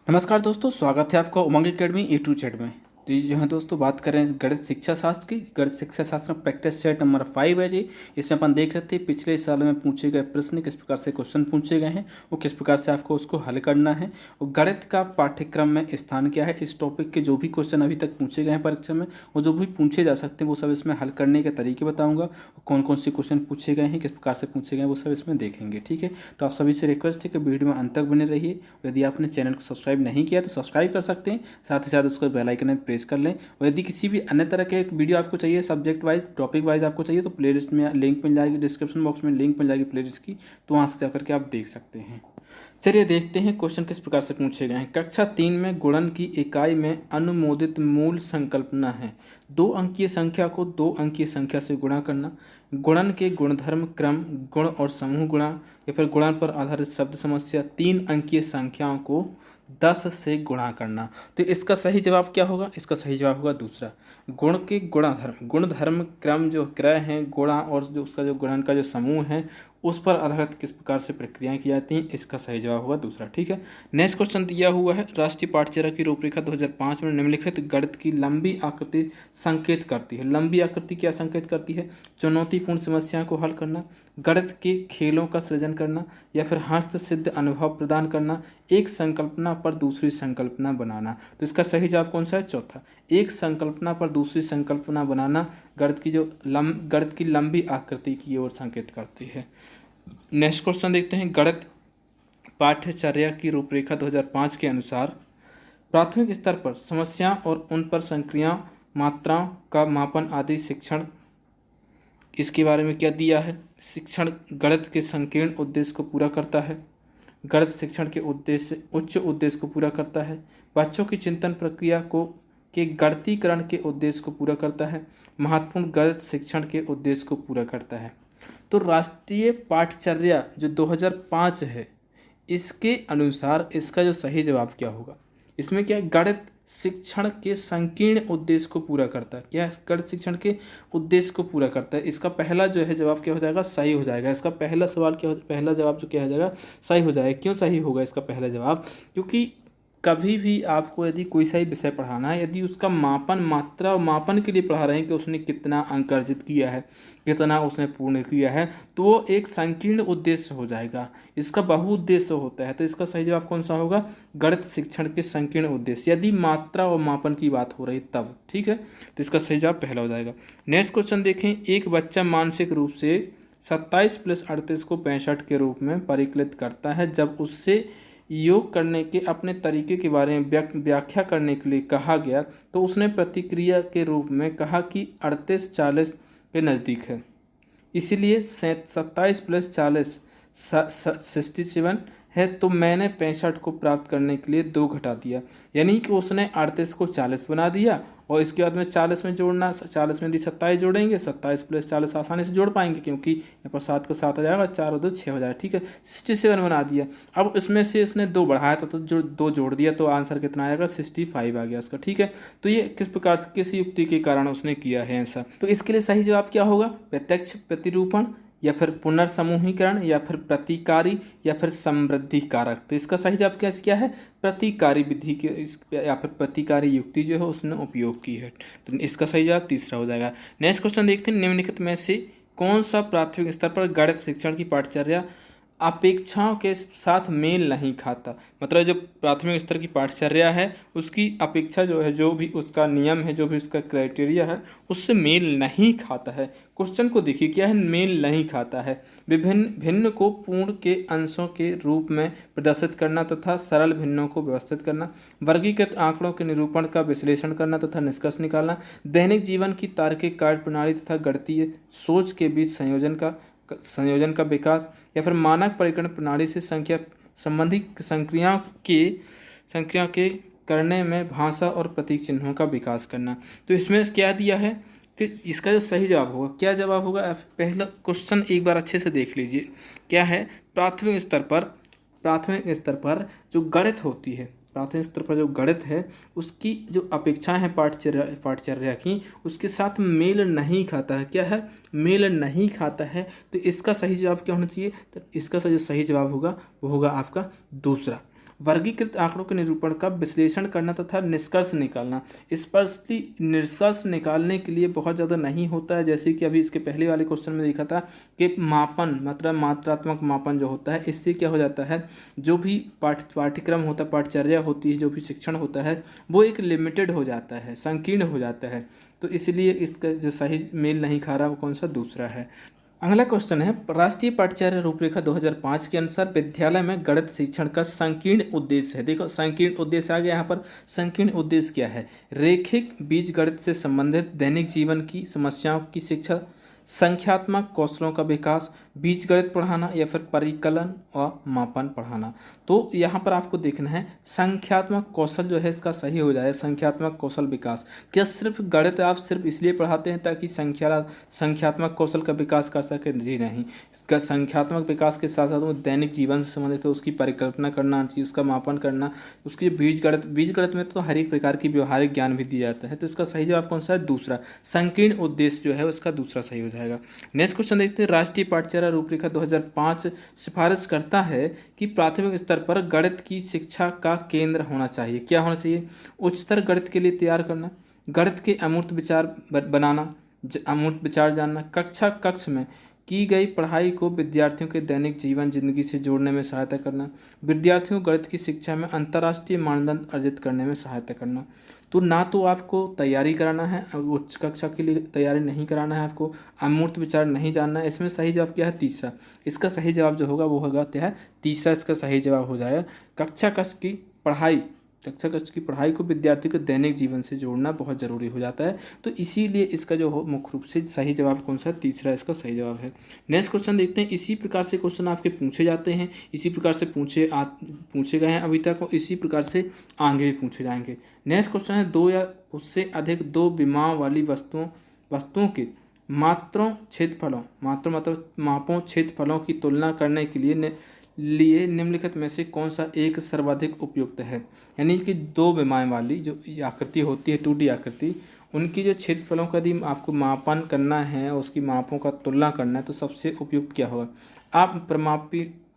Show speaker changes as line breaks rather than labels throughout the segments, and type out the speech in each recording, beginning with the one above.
नमस्कार दोस्तों, स्वागत है आपका उमंग एकेडमी ए टू जेड में। तो ये जो है दोस्तों बात करें गणित शिक्षा शास्त्र की। गणित शिक्षा शास्त्र में प्रैक्टिस सेट नंबर 5 है जी। इसमें अपन देख रहे थे पिछले साल में पूछे गए प्रश्न किस प्रकार से क्वेश्चन पूछे गए हैं, वो किस प्रकार से आपको उसको हल करना है। और गणित का पाठ्यक्रम में स्थान क्या है, इस टॉपिक के जो भी क्वेश्चन अभी तक पूछे गए हैं परीक्षा में वो जो भी पूछे जा सकते हैं वो सब इसमें हल करने के तरीके बताऊँगा। कौन कौन से क्वेश्चन पूछे गए हैं, किस प्रकार से पूछे गए हैं, वो सब इसमें देखेंगे। ठीक है, तो आप सभी से रिक्वेस्ट है कि वीडियो में अंत तक बने रहिए। यदि आपने चैनल को सब्सक्राइब नहीं किया तो सब्सक्राइब कर सकते हैं, साथ ही साथ उसको बेल आइकन में प्रेस कर लें। और यदि किसी भी अन्य तरह के वीडियो आपको चाहिए, सब्जेक्ट वाइज टॉपिक वाइज आपको चाहिए, तो प्लेलिस्ट में लिंक मिल जाएगी, डिस्क्रिप्शन बॉक्स में लिंक मिल जाएगी प्लेलिस्ट की, तो वहाँ से जाकर के आप देख सकते हैं। चलिए देखते हैं क्वेश्चन किस प्रकार से पूछे गए हैं। कक्षा 3 में गुणन की इकाई में अनुमोदित मूल संकल्पना है 2 अंकीय संख्या को 2 अंकीय संख्या से गुणा करना, गुणन के गुणधर्म क्रम गुण और समूह गुणा, या फिर गुणन पर आधारित शब्द समस्या 3 अंकीय संख्याओं को 10 से गुणा करना। तो इसका सही जवाब क्या होगा? इसका सही जवाब होगा दूसरा, गुण के गुणधर्म क्रम जो क्रय है गुणा और जो उसका जो गुणन का जो समूह है उस पर आधारित किस प्रकार से प्रक्रियाएं की जाती हैं, इसका सही जवाब होगा दूसरा। ठीक है, नेक्स्ट क्वेश्चन दिया हुआ है, राष्ट्रीय पाठ्यचर्या की रूपरेखा 2005 में निम्नलिखित गणित की लंबी आकृति संकेत करती है। लंबी आकृति क्या संकेत करती है? चुनौतीपूर्ण समस्याओं को हल करना, गणित के खेलों का सृजन करना, या फिर हस्त सिद्ध अनुभव प्रदान करना, एक संकल्पना पर दूसरी संकल्पना बनाना। तो इसका सही जवाब कौन सा है? चौथा, एक संकल्पना पर दूसरी संकल्पना बनाना गणित की लंबी आकृति की ओर संकेत करती है। नेक्स्ट क्वेश्चन देखते हैं, गणित पाठ्यचर्या की रूपरेखा 2005 के अनुसार प्राथमिक स्तर पर समस्याओं और उन पर संक्रिया मात्राओं का मापन आदि शिक्षण, इसके बारे में क्या दिया है? शिक्षण गणित के संकीर्ण उद्देश्य को पूरा करता है, गणित शिक्षण के उच्च उद्देश्य को पूरा करता है, बच्चों की चिंतन प्रक्रिया को के गणितीकरण के उद्देश्य को पूरा करता है, महत्वपूर्ण गणित शिक्षण के उद्देश्य को पूरा करता है। तो राष्ट्रीय पाठ्यचर्या जो 2005 है इसके अनुसार इसका जो सही जवाब क्या होगा? इसमें क्या है? गणित शिक्षण के संकीर्ण उद्देश्य को पूरा करता है। क्या है? गणित शिक्षण के उद्देश्य को पूरा करता है। इसका पहला जो है जवाब क्या हो जाएगा? सही हो जाएगा। इसका पहला सवाल क्या हो, पहला जवाब जो क्या हो जाएगा? सही हो जाएगा। क्यों सही होगा इसका पहला जवाब? क्योंकि कभी भी आपको यदि कोई सा ही विषय पढ़ाना है, यदि उसका मापन मात्रा और मापन के लिए पढ़ा रहे हैं कि उसने कितना अंक अर्जित किया है, कितना उसने पूर्ण किया है, तो वो एक संकीर्ण उद्देश्य हो जाएगा। इसका बहुउद्देश्य होता है। तो इसका सही जवाब कौन सा होगा? गणित शिक्षण के संकीर्ण उद्देश्य, यदि मात्रा और मापन की बात हो रही तब। ठीक है, तो इसका सही जवाब पहला हो जाएगा। नेक्स्ट क्वेश्चन देखें, एक बच्चा मानसिक रूप से 27 + 38 को 65 के रूप में परिकलित करता है। जब उससे योग करने के अपने तरीके के बारे में व्याख्या करने के लिए कहा गया तो उसने प्रतिक्रिया के रूप में कहा कि 38 40 के नज़दीक है, इसलिए 27 + 40 67 है, तो मैंने 65 को प्राप्त करने के लिए 2 घटा दिया। यानी कि उसने 38 को 40 बना दिया और इसके बाद में 40 में जोड़ना, 40 में यदि 27 जोड़ेंगे, 27 + 40 आसानी से जोड़ पाएंगे क्योंकि यहाँ पर 7 का 7 आ जाएगा, 4 और 2 6 हो जाएगा। ठीक है, 67 बना दिया। अब इसमें से इसने 2 बढ़ाया तो जो 2 जोड़ दिया तो आंसर कितना आएगा? 65 आ गया उसका। ठीक है, तो ये किस प्रकार से किस युक्ति के कारण उसने किया है ऐसा। तो इसके लिए सही जवाब क्या होगा? प्रत्यक्ष प्रतिरूपण, या फिर पुनर्समूहीकरण, या फिर प्रतिकारी, या फिर समृद्धि कारक। तो इसका सही जवाब क्या है? प्रतिकारी विधि के या फिर प्रतिकारी युक्ति जो है उसने उपयोग की है। तो इसका सही जवाब तीसरा हो जाएगा। नेक्स्ट क्वेश्चन देखते हैं, निम्नलिखित में से कौन सा प्राथमिक स्तर पर गणित शिक्षण की पाठ्यचर्या अपेक्षाओं के साथ मेल नहीं खाता? मतलब जो प्राथमिक स्तर की पाठ्यचर्या है उसकी अपेक्षा जो है, जो भी उसका नियम है, जो भी उसका क्राइटेरिया है उससे मेल नहीं खाता है। क्वेश्चन को देखिए क्या है? मेल नहीं खाता है। भिन्न को पूर्ण के अंशों के रूप में प्रदर्शित करना तथा सरल भिन्नों को व्यवस्थित करना, वर्गीकृत आंकड़ों के निरूपण का विश्लेषण करना तथा निष्कर्ष निकालना, दैनिक जीवन की तार्किक कार्य प्रणाली तथा गणितीय सोच के बीच संयोजन का विकास, या फिर मानक परिगणन प्रणाली से संख्या संबंधी संख्या के करने में भाषा और प्रतीक चिन्हों का विकास करना। तो इसमें क्या दिया है कि इसका जो सही जवाब होगा, क्या जवाब होगा? पहला क्वेश्चन एक बार अच्छे से देख लीजिए। क्या है? प्राथमिक स्तर पर जो गणित होती है, प्राथमिक स्तर पर जो गणित है उसकी जो अपेक्षाएं हैं पाठ्यचर्या की, उसके साथ मेल नहीं खाता है। क्या है? मेल नहीं खाता है। तो इसका सही जवाब क्या होना चाहिए? तो इसका जो सही जवाब होगा वो होगा आपका दूसरा। वर्गीकृत आंकड़ों के निरूपण का विश्लेषण करना तथा निष्कर्ष निकालना। स्पष्टली निष्कर्ष निकालने के लिए बहुत ज़्यादा नहीं होता है, जैसे कि अभी इसके पहले वाले क्वेश्चन में देखा था कि मापन मतलब मात्रात्मक मापन जो होता है, इससे क्या हो जाता है, जो भी पाठ्यक्रम होता है, पाठचर्या होती है, जो भी शिक्षण होता है वो एक लिमिटेड हो जाता है, संकीर्ण हो जाता है। तो इसलिए इसका जो सही मेल नहीं खा रहा वो कौन सा, दूसरा है। अगला क्वेश्चन है, राष्ट्रीय पाठ्यचर्या रूपरेखा 2005 के अनुसार विद्यालय में गणित शिक्षण का संकीर्ण उद्देश्य है। देखो संकीर्ण उद्देश्य आ गया यहाँ पर। संकीर्ण उद्देश्य क्या है? रेखिक बीजगणित से संबंधित दैनिक जीवन की समस्याओं की शिक्षा, संख्यात्मक कौशलों का विकास, बीजगणित पढ़ाना या फिर परिकलन और मापन पढ़ाना। तो यहाँ पर आपको देखना है संख्यात्मक कौशल जो है इसका सही हो जाए, संख्यात्मक कौशल विकास। क्या सिर्फ गणित आप सिर्फ इसलिए पढ़ाते हैं ताकि संख्यात्मक कौशल का विकास कर सके? जी नहीं, इसका संख्यात्मक विकास के साथ साथ वो दैनिक जीवन से संबंधित है, उसकी परिकल्पना करना चाहिए, उसका मापन करना, उसकी बीजगणित में तो हर एक प्रकार की व्यवहारिक ज्ञान भी दिया जाता है। तो इसका सही जवाब कौन सा है? दूसरा, संकीर्ण उद्देश्य जो है उसका दूसरा सही हो जाएगा। नेक्स्ट क्वेश्चन देखते हैं, राष्ट्रीय पाठ्यचर्या रूपरेखा 2005 सिफारिश करता है कि प्राथमिक स्तर पर गणित की शिक्षा का केंद्र होना चाहिए। क्या होना चाहिए? उच्चतर गणित के लिए तैयार करना, गणित के अमूर्त विचार बनाना, अमूर्त विचार जानना, कक्ष में की गई पढ़ाई को विद्यार्थियों के दैनिक जीवन जिंदगी से जोड़ने में सहायता करना, विद्यार्थियों को गणित की शिक्षा में अंतर्राष्ट्रीय मानदंड अर्जित करने में सहायता करना। तो ना तो आपको तैयारी कराना है, उच्च कक्षा के लिए तैयारी नहीं कराना है, आपको अमूर्त विचार नहीं जानना है। इसमें सही जवाब क्या है? तीसरा। इसका सही जवाब जो होगा वो होगा क्या है? तीसरा इसका सही जवाब हो जाएगा। कक्षा कक्ष की पढ़ाई को विद्यार्थी के दैनिक जीवन से जोड़ना बहुत ज़रूरी हो जाता है। तो इसीलिए इसका जो हो मुख्य रूप से सही जवाब कौन सा? तीसरा इसका सही जवाब है। नेक्स्ट क्वेश्चन देखते हैं। इसी प्रकार से क्वेश्चन आपके पूछे जाते हैं, इसी प्रकार से पूछे गए हैं अभी तक, और इसी प्रकार से आगे भी पूछे जाएंगे। नेक्स्ट क्वेश्चन है, दो या उससे अधिक दो विमाओं वाली वस्तुओं के मात्रों मतलब मापों क्षेत्रफलों की तुलना करने के लिए निम्नलिखित में से कौन सा एक सर्वाधिक उपयुक्त है? यानी कि दो विमाएं वाली जो आकृति होती है 2D आकृति, उनकी जो क्षेत्रफलों का यदि आपको मापन करना है, उसकी मापों का तुलना करना है, तो सबसे उपयुक्त क्या होगा?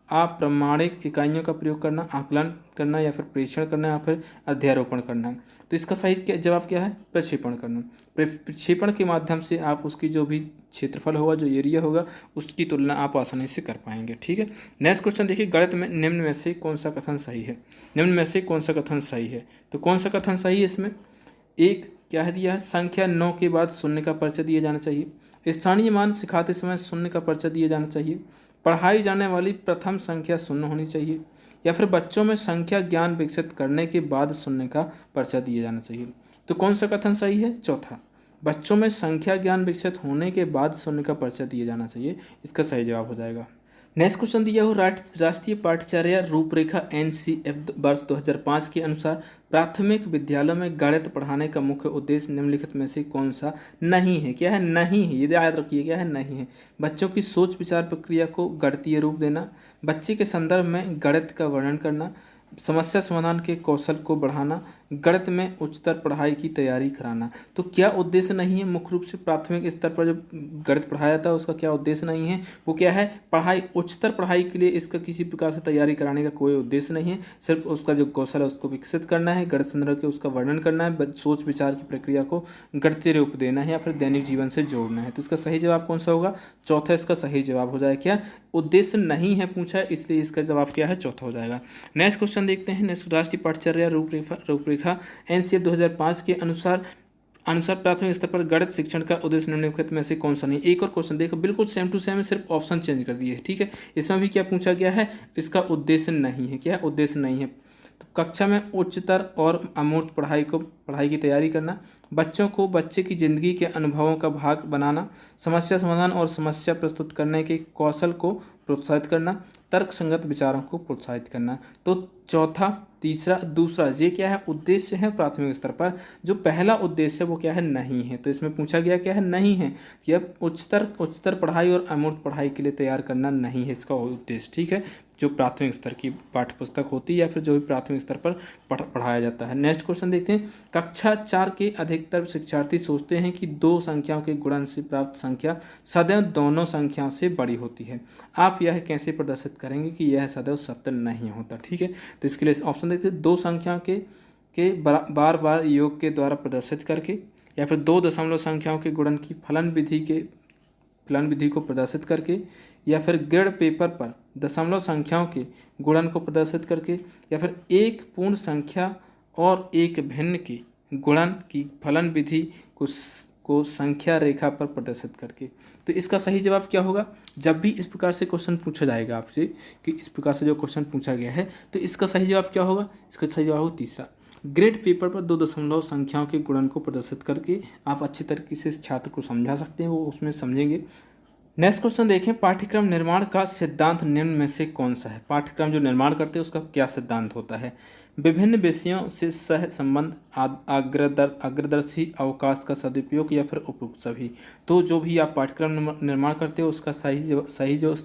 अप्रमाणिक इकाइयों का प्रयोग करना, आकलन करना, या फिर प्रेक्षण करना, या फिर अध्यारोपण करना। तो इसका सही जवाब क्या है? प्रक्षेपण करना। प्रक्षेपण के माध्यम से आप उसकी जो भी क्षेत्रफल होगा, जो एरिया होगा, उसकी तुलना आप आसानी से कर पाएंगे। ठीक है। नेक्स्ट क्वेश्चन देखिए, गणित में निम्न में से कौन सा कथन सही है? निम्न में से कौन सा कथन सही है? तो कौन सा कथन सही है इसमें? एक क्या है दिया है? संख्या 9 के बाद शून्य का परिचय दिया जाना चाहिए। स्थानीय मान सिखाते समय शून्य का परिचय दिया जाना चाहिए। पढ़ाई जाने वाली प्रथम संख्या शून्य होनी चाहिए। या फिर बच्चों में संख्या ज्ञान विकसित करने के बाद शून्य का परिचय दिया जाना चाहिए। तो कौन सा कथन सही है? चौथा, बच्चों में संख्या ज्ञान विकसित होने के बाद शून्य का परिचय दिया जाना चाहिए। इसका सही जवाब हो जाएगा। नेक्स्ट क्वेश्चन दिया हो, राष्ट्रीय पाठ्यचर्या रूपरेखा NCF वर्ष 2005 के अनुसार प्राथमिक विद्यालयों में गणित पढ़ाने का मुख्य उद्देश्य निम्नलिखित में से कौन सा नहीं है? क्या है? नहीं है। ये याद रखिए, क्या है? नहीं है। बच्चों की सोच विचार प्रक्रिया को गणितीय रूप देना, बच्चे के संदर्भ में गणित का वर्णन करना, समस्या समाधान के कौशल को बढ़ाना, गणित में उच्चतर पढ़ाई की तैयारी कराना। तो क्या उद्देश्य नहीं है? मुख्य रूप से प्राथमिक स्तर पर जो गणित पढ़ाया जाता है उसका क्या उद्देश्य नहीं है? वो क्या है? पढ़ाई, उच्चतर पढ़ाई के लिए इसका किसी प्रकार से तैयारी कराने का कोई उद्देश्य नहीं है। सिर्फ उसका जो कौशल है उसको विकसित करना है, गणित संदर्भ के उसका वर्णन करना है, सोच विचार की प्रक्रिया को गणितीय रूप देना है, या फिर दैनिक जीवन से जोड़ना है। तो इसका सही जवाब कौन सा होगा? चौथा इसका सही जवाब हो जाएगा। क्या उद्देश्य नहीं है पूछा है, इसलिए इसका जवाब क्या है? चौथा हो जाएगा। नेक्स्ट क्वेश्चन देखते हैं। नेक्स्ट, राष्ट्रीय पाठ्यचर्या रूपरेखा NCF 2005 के अनुसार प्राथमिक स्तर पर गणित शिक्षण का उद्देश्य निम्नलिखित में से कौन सा नहीं? एक और क्वेश्चन देखो, बिल्कुल सेम टू सेम है, सिर्फ ऑप्शन चेंज कर दिए। ठीक है। इसमें भी क्या पूछा गया है? इसका उद्देश्य नहीं है। क्या उद्देश्य नहीं है? तो कक्षा में उच्चतर और अमूर्त पढ़ाई की तैयारी करना, बच्चों को बच्चे की जिंदगी के अनुभवों का भाग बनाना, समस्या समाधान और समस्या प्रस्तुत करने के कौशल को प्रोत्साहित करना, तर्क संगत विचारों को प्रोत्साहित करना। तो चौथा, तीसरा, दूसरा, ये क्या है? उद्देश्य है प्राथमिक स्तर पर। जो पहला उद्देश्य है वो क्या है? नहीं है। तो इसमें पूछा गया क्या है? नहीं है। यह उच्चतर पढ़ाई और अमूर्त पढ़ाई के लिए तैयार करना नहीं है इसका उद्देश्य। ठीक है। जो प्राथमिक स्तर की पाठ्य पुस्तक होती है या फिर जो भी प्राथमिक स्तर पर पढ़ाया जाता है। नेक्स्ट क्वेश्चन देखते हैं। कक्षा 4 के अधिकतर शिक्षार्थी सोचते हैं कि दो संख्याओं के गुणन से प्राप्त संख्या सदैव दोनों संख्याओं से बड़ी होती है। आप यह कैसे प्रदर्शित करेंगे कि यह सदैव सत्य नहीं होता। ठीक है, तो इसके लिए ऑप्शन देखते हैं। दो संख्याओं के बार बार योग के द्वारा प्रदर्शित करके, या फिर दो दशमलव संख्याओं के गुणन की फलन विधि को प्रदर्शित करके, या फिर ग्रेड पेपर पर दशमलव संख्याओं के गुणन को प्रदर्शित करके, या फिर एक पूर्ण संख्या और एक भिन्न की गुणन की फलन विधि को संख्या रेखा पर प्रदर्शित करके। तो इसका सही जवाब क्या होगा? जब भी इस प्रकार से क्वेश्चन पूछा जाएगा आपसे कि इस प्रकार से जो क्वेश्चन पूछा गया है, तो इसका सही जवाब क्या होगा? इसका सही जवाब होगा तीसरा। ग्रेड पेपर पर दो दशमलव संख्याओं के गुणन को प्रदर्शित करके आप अच्छी तरीके से इस छात्र को समझा सकते हैं, वो उसमें समझेंगे। नेक्स्ट क्वेश्चन देखें। पाठ्यक्रम निर्माण का सिद्धांत निम्न में से कौन सा है? पाठ्यक्रम जो निर्माण करते हैं उसका क्या सिद्धांत होता है? विभिन्न विषयों से सह संबंध, अग्रदर्शी, अवकाश का सदुपयोग, या फिर उपयुक्त सभी। तो जो भी आप पाठ्यक्रम निर्माण करते हो उसका सही जो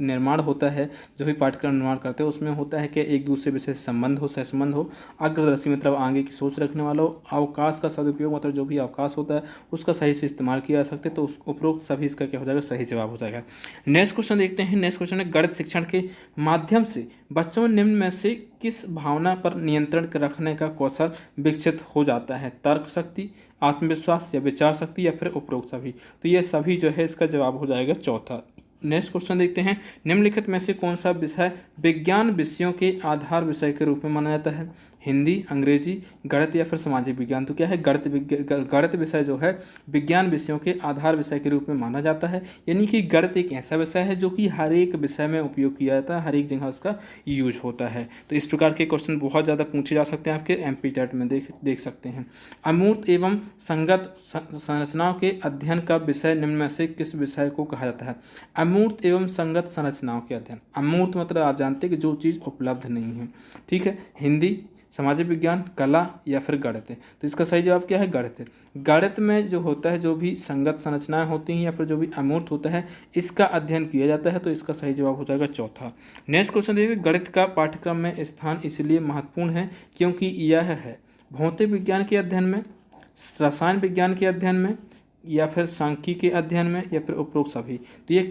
निर्माण होता है, जो भी पाठ्यक्रम निर्माण करते हो उसमें होता है कि एक दूसरे विषय से संबंध हो, सहसंबंध हो। अग्रदर्शी मतलब आगे की सोच रखने वाला हो। अवकाश का सदुपयोग मतलब जो भी अवकाश होता है उसका सही से इस्तेमाल किया जा सकता है। तो उपरोक्त सभी इसका क्या हो जाएगा? सही जवाब हो जाएगा। नेक्स्ट क्वेश्चन देखते हैं। नेक्स्ट क्वेश्चन है, गणित शिक्षण के माध्यम से बच्चों में निम्न में से किस भावना पर नियंत्रण रखने का कौशल विकसित हो जाता है? तर्क शक्ति, आत्मविश्वास, या विचार शक्ति, या फिर उपरोक्त सभी। तो ये सभी जो है इसका जवाब हो जाएगा चौथा। नेक्स्ट क्वेश्चन देखते हैं। निम्नलिखित में से कौन सा विषय विज्ञान विषयों के आधार विषय के रूप में माना जाता है? हिंदी, अंग्रेजी, गणित, या फिर सामाजिक विज्ञान। तो क्या है? गणित विषय जो है विज्ञान विषयों के आधार विषय के रूप में माना जाता है। यानी कि गणित एक ऐसा विषय है जो कि हर एक विषय में उपयोग किया जाता है, हर एक जगह उसका यूज होता है। तो इस प्रकार के क्वेश्चन बहुत ज़्यादा पूछे जा सकते हैं, आपके एमपीटेट में देख सकते हैं। अमूर्त एवं संगत संरचनाओं के अध्ययन का विषय निम्न में से किस विषय को कहा जाता है? अमूर्त एवं संगत संरचनाओं के अध्ययन। अमूर्त मतलब आप जानते हैं कि जो चीज़ उपलब्ध नहीं है। ठीक है, हिंदी, सामाजिक विज्ञान, कला, या फिर गणित है। तो इसका सही जवाब क्या है? गणित है। गणित में जो होता है, जो भी संगत संरचनाएं होती हैं या फिर जो भी अमूर्त होता है, इसका अध्ययन किया जाता है। तो इसका सही जवाब हो जाएगा चौथा। नेक्स्ट क्वेश्चन देखिए। गणित का पाठ्यक्रम में स्थान इसलिए महत्वपूर्ण है क्योंकि यह है भौतिक विज्ञान के अध्ययन में, रसायन विज्ञान के अध्ययन में, या फिर सांख्यिकी के अध्ययन में, या फिर उपरोक्त सभी। तो ये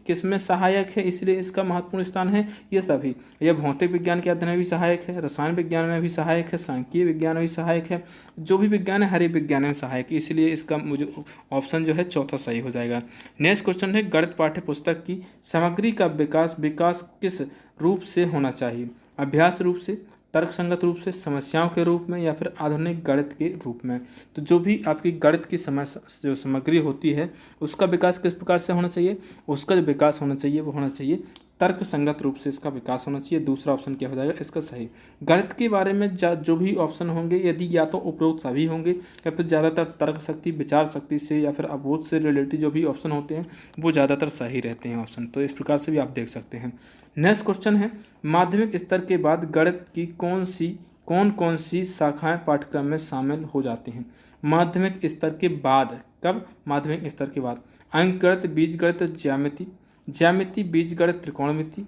किस में सहायक है, इसलिए इसका महत्वपूर्ण स्थान है? ये सभी। यह भौतिक विज्ञान के अध्ययन में भी सहायक है, रसायन विज्ञान में भी सहायक है, सांख्यिकीय विज्ञान में भी सहायक है, जो भी विज्ञान है हर एक विज्ञान में सहायक है। इसलिए इसका मुझे ऑप्शन जो है चौथा सही हो जाएगा। नेक्स्ट क्वेश्चन है, गणित पाठ्य पुस्तक की सामग्री का विकास किस रूप से होना चाहिए? अभ्यास रूप से, तर्कसंगत रूप से, समस्याओं के रूप में, या फिर आधुनिक गणित के रूप में। तो जो भी आपकी गणित की जो सामग्री होती है उसका विकास किस प्रकार से होना चाहिए? उसका जो विकास होना चाहिए वो होना चाहिए तर्क संगत रूप से, इसका विकास होना चाहिए। दूसरा ऑप्शन क्या हो जाएगा इसका सही? गणित के बारे में जो भी ऑप्शन होंगे, यदि या तो उपरोक्त सभी होंगे या फिर ज़्यादातर तर्क शक्ति, विचार शक्ति से, या फिर अबोध से रिलेटेड जो भी ऑप्शन होते हैं वो ज़्यादातर सही रहते हैं ऑप्शन। तो इस प्रकार से भी आप देख सकते हैं। नेक्स्ट क्वेश्चन है, माध्यमिक स्तर के बाद गणित की कौन कौन सी शाखाएं पाठ्यक्रम में शामिल हो जाती हैं? माध्यमिक स्तर के बाद। कब? माध्यमिक स्तर के बाद। अंकगणित, बीजगणित, ज्यामिति, बीजगणित, त्रिकोणमिति,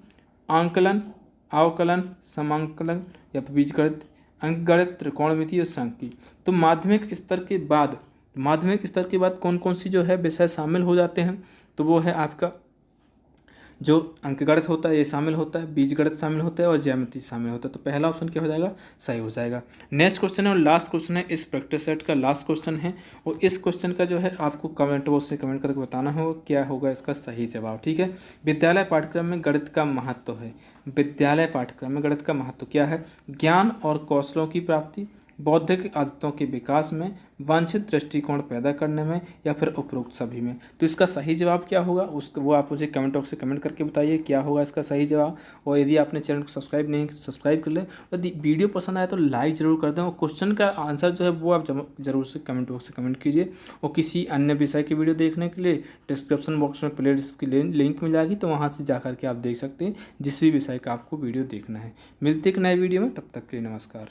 आंकलन, अवकलन, समांकलन, या फिर बीजगणित, अंकगणित, त्रिकोणमिति और सांख्यिकी। तो माध्यमिक स्तर के बाद कौन कौन सी जो है विषय शामिल हो जाते हैं? तो वो है आपका जो अंकगणित होता है ये शामिल होता है, बीजगणित शामिल होता है और ज्यामिति शामिल होता है। तो पहला ऑप्शन क्या हो जाएगा? सही हो जाएगा। नेक्स्ट क्वेश्चन है और लास्ट क्वेश्चन है, इस प्रैक्टिस सेट का लास्ट क्वेश्चन है, और इस क्वेश्चन का जो है आपको कमेंट बॉक्स से कमेंट करके बताना होगा क्या होगा इसका सही जवाब। ठीक है, विद्यालय पाठ्यक्रम में गणित का महत्व है। विद्यालय पाठ्यक्रम में गणित का महत्व क्या है? ज्ञान और कौशलों की प्राप्ति, बौद्धिक आदतों के विकास में, वांछित दृष्टिकोण पैदा करने में, या फिर उपरोक्त सभी में। तो इसका सही जवाब क्या होगा वो आप मुझे कमेंट बॉक्स से कमेंट करके बताइए क्या होगा इसका सही जवाब। और यदि आपने चैनल को सब्सक्राइब नहीं सब्सक्राइब कर ले, यदि वीडियो पसंद आए तो लाइक ज़रूर कर दें, और क्वेश्चन का आंसर जो है वो आप जरूर से कमेंट बॉक्स से कमेंट कीजिए। और किसी अन्य विषय की वीडियो देखने के लिए डिस्क्रिप्शन बॉक्स में प्लेलिस्ट की लिंक मिल जाएगी, तो वहाँ से जा करके आप देख सकते हैं जिस भी विषय का आपको वीडियो देखना है। मिलते एक नए वीडियो में, तब तक के लिए नमस्कार।